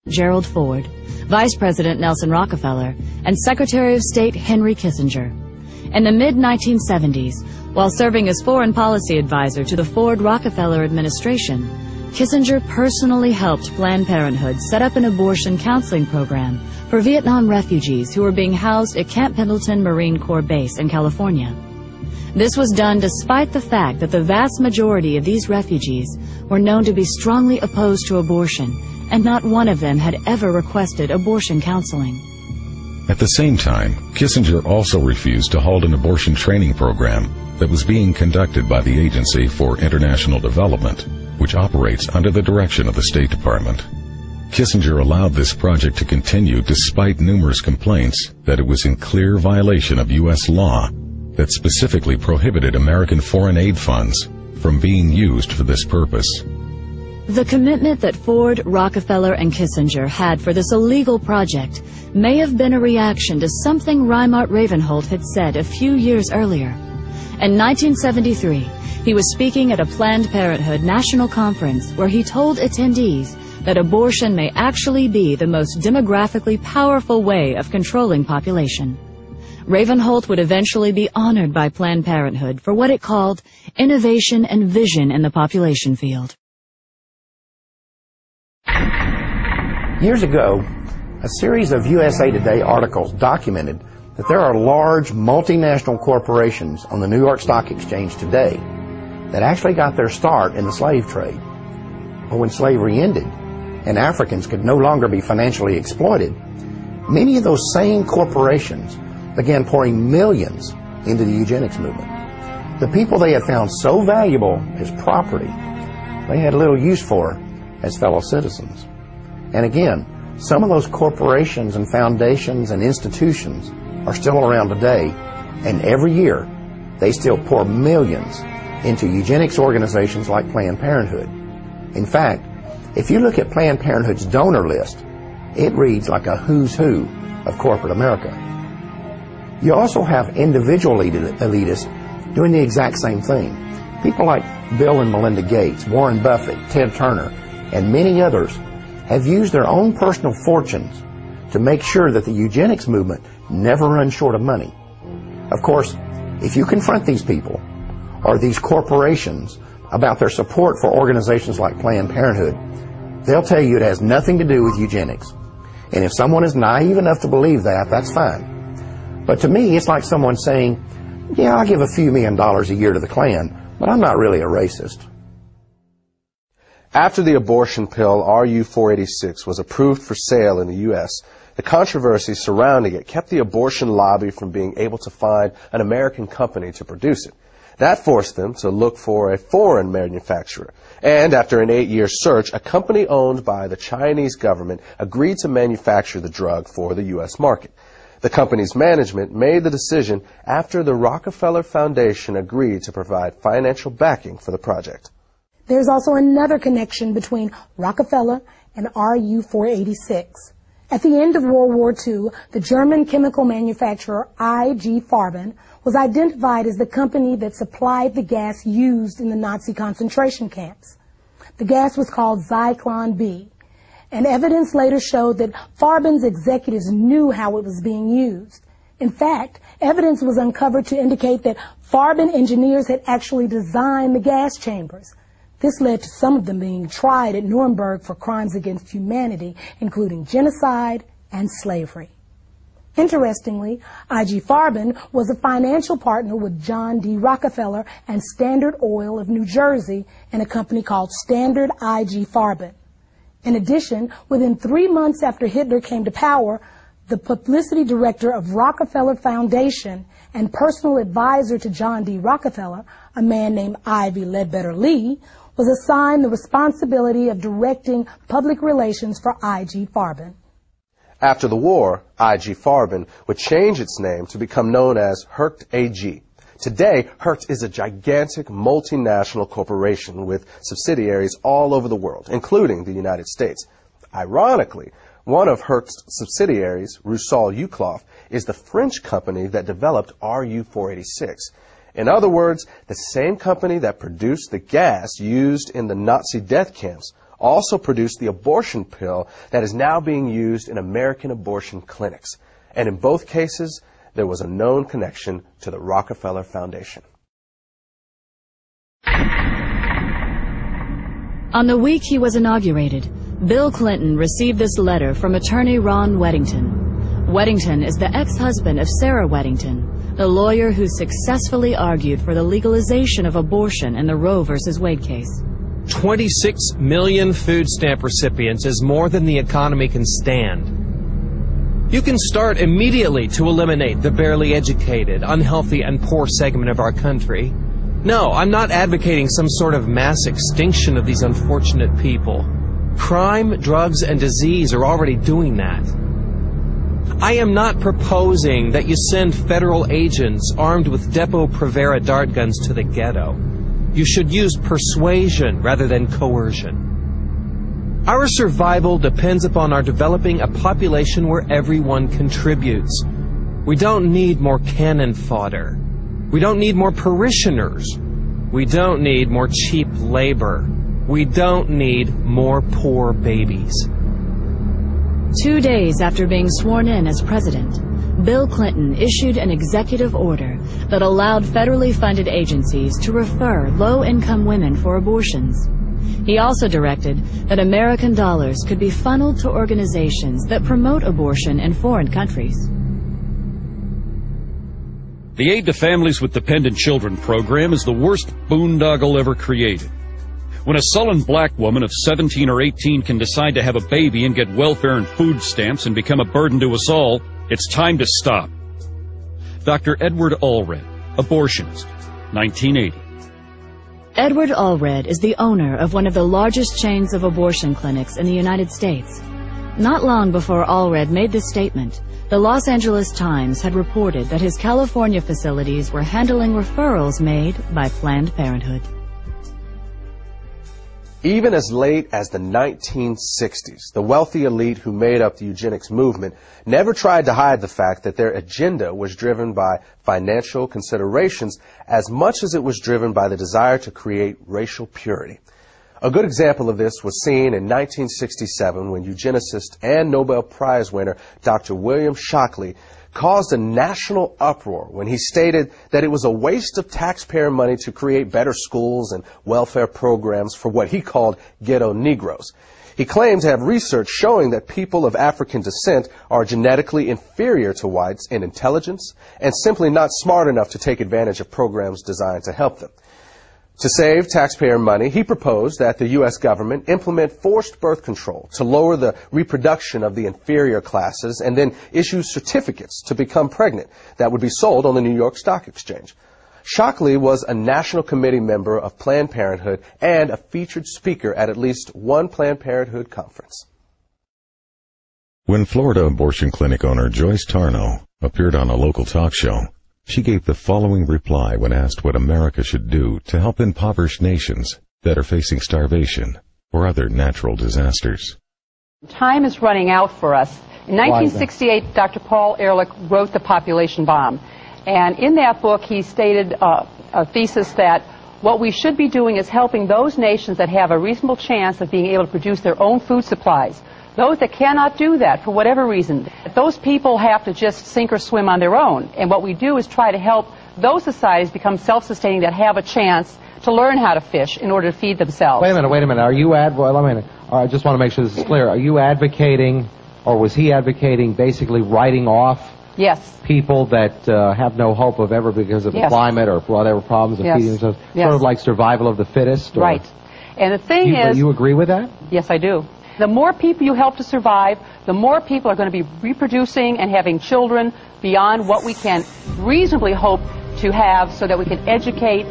Gerald Ford, Vice President Nelson Rockefeller, and Secretary of State Henry Kissinger. In the mid-1970s, while serving as foreign policy advisor to the Ford-Rockefeller administration, Kissinger personally helped Planned Parenthood set up an abortion counseling program for Vietnam refugees who were being housed at Camp Pendleton Marine Corps Base in California. This was done despite the fact that the vast majority of these refugees were known to be strongly opposed to abortion, and not one of them had ever requested abortion counseling. At the same time, Kissinger also refused to hold an abortion training program that was being conducted by the Agency for International Development, which operates under the direction of the State Department. Kissinger allowed this project to continue despite numerous complaints that it was in clear violation of U.S. law that specifically prohibited American foreign aid funds from being used for this purpose. The commitment that Ford, Rockefeller, and Kissinger had for this illegal project may have been a reaction to something Reimert Ravenholt had said a few years earlier. In 1973, he was speaking at a Planned Parenthood national conference where he told attendees that abortion may actually be the most demographically powerful way of controlling population. Ravenholt would eventually be honored by Planned Parenthood for what it called innovation and vision in the population field. Years ago, a series of USA Today articles documented that there are large multinational corporations on the New York Stock Exchange today that actually got their start in the slave trade. But when slavery ended and Africans could no longer be financially exploited, many of those same corporations began pouring millions into the eugenics movement. The people they had found so valuable as property, they had little use for as fellow citizens. And again, some of those corporations and foundations and institutions are still around today, and every year they still pour millions into eugenics organizations like Planned Parenthood. In fact, if you look at Planned Parenthood's donor list, it reads like a who's who of corporate America. You also have individual elitists doing the exact same thing. People like Bill and Melinda Gates, Warren Buffett, Ted Turner, and many others have used their own personal fortunes to make sure that the eugenics movement never runs short of money. Of course, if you confront these people or these corporations about their support for organizations like Planned Parenthood, they'll tell you it has nothing to do with eugenics. And if someone is naive enough to believe that, that's fine. But to me, it's like someone saying, yeah, I'll give a few $1 million a year to the Klan, but I'm not really a racist. After the abortion pill RU-486 was approved for sale in the U.S., the controversy surrounding it kept the abortion lobby from being able to find an American company to produce it. That forced them to look for a foreign manufacturer. And after an 8-year search, a company owned by the Chinese government agreed to manufacture the drug for the U.S. market. The company's management made the decision after the Rockefeller Foundation agreed to provide financial backing for the project. There's also another connection between Rockefeller and RU-486. At the end of World War II, the German chemical manufacturer IG Farben was identified as the company that supplied the gas used in the Nazi concentration camps. The gas was called Zyklon B, and evidence later showed that Farben's executives knew how it was being used. In fact, evidence was uncovered to indicate that Farben engineers had actually designed the gas chambers. This led to some of them being tried at Nuremberg for crimes against humanity, including genocide and slavery. Interestingly, IG Farben was a financial partner with John D. Rockefeller and Standard Oil of New Jersey in a company called Standard IG Farben. In addition, within 3 months after Hitler came to power, the publicity director of Rockefeller Foundation and personal advisor to John D. Rockefeller, a man named Ivy Ledbetter Lee, was assigned the responsibility of directing public relations for IG Farben. After the war, IG Farben would change its name to become known as Hercht AG. Today, Hercht is a gigantic multinational corporation with subsidiaries all over the world, including the United States. Ironically, one of Hercht's subsidiaries, Rusal-Yuclof, is the French company that developed RU-486. In other words, the same company that produced the gas used in the Nazi death camps also produced the abortion pill that is now being used in American abortion clinics. And in both cases, there was a known connection to the Rockefeller Foundation. On the week he was inaugurated, Bill Clinton received this letter from attorney Ron Weddington. Weddington is the ex-husband of Sarah Weddington, the lawyer who successfully argued for the legalization of abortion in the Roe v. Wade case. 26 million food stamp recipients is more than the economy can stand. You can start immediately to eliminate the barely educated, unhealthy, and poor segment of our country. No, I'm not advocating some sort of mass extinction of these unfortunate people. Crime, drugs, and disease are already doing that. I am not proposing that you send federal agents armed with Depo-Provera dart guns to the ghetto. You should use persuasion rather than coercion. Our survival depends upon our developing a population where everyone contributes. We don't need more cannon fodder. We don't need more parishioners. We don't need more cheap labor. We don't need more poor babies. 2 days after being sworn in as president, Bill Clinton issued an executive order that allowed federally funded agencies to refer low-income women for abortions. He also directed that American dollars could be funneled to organizations that promote abortion in foreign countries. The Aid to Families with Dependent Children program is the worst boondoggle ever created. When a sullen black woman of 17 or 18 can decide to have a baby and get welfare and food stamps and become a burden to us all, it's time to stop. Dr. Edward Allred, abortionist, 1980. Edward Allred is the owner of one of the largest chains of abortion clinics in the United States. Not long before Allred made this statement, the Los Angeles Times had reported that his California facilities were handling referrals made by Planned Parenthood. Even as late as the 1960s, the wealthy elite who made up the eugenics movement never tried to hide the fact that their agenda was driven by financial considerations as much as it was driven by the desire to create racial purity. A good example of this was seen in 1967 when eugenicist and Nobel Prize winner Dr. William Shockley caused a national uproar when he stated that it was a waste of taxpayer money to create better schools and welfare programs for what he called ghetto Negroes. He claimed to have research showing that people of African descent are genetically inferior to whites in intelligence and simply not smart enough to take advantage of programs designed to help them. To save taxpayer money, he proposed that the U.S. government implement forced birth control to lower the reproduction of the inferior classes and then issue certificates to become pregnant that would be sold on the New York Stock Exchange. Shockley was a National Committee member of Planned Parenthood and a featured speaker at least one Planned Parenthood conference. When Florida abortion clinic owner Joyce Tarnow appeared on a local talk show, she gave the following reply when asked what America should do to help impoverished nations that are facing starvation or other natural disasters. Time is running out for us. In 1968, Dr. Paul Ehrlich wrote The Population Bomb. And in that book, he stated a thesis that what we should be doing is helping those nations that have a reasonable chance of being able to produce their own food supplies. Those that cannot do that for whatever reason, those people have to just sink or swim on their own. And what we do is try to help those societies become self-sustaining that have a chance to learn how to fish in order to feed themselves. Wait a minute. Are you I just want to make sure this is clear. Are you advocating, or was he advocating, basically writing off people that have no hope of ever because of the climate or whatever problems of feeding themselves? Sort of like survival of the fittest? Or? Right. And the thing is... Do you agree with that? Yes, I do. The more people you help to survive, the more people are going to be reproducing and having children beyond what we can reasonably hope to have so that we can educate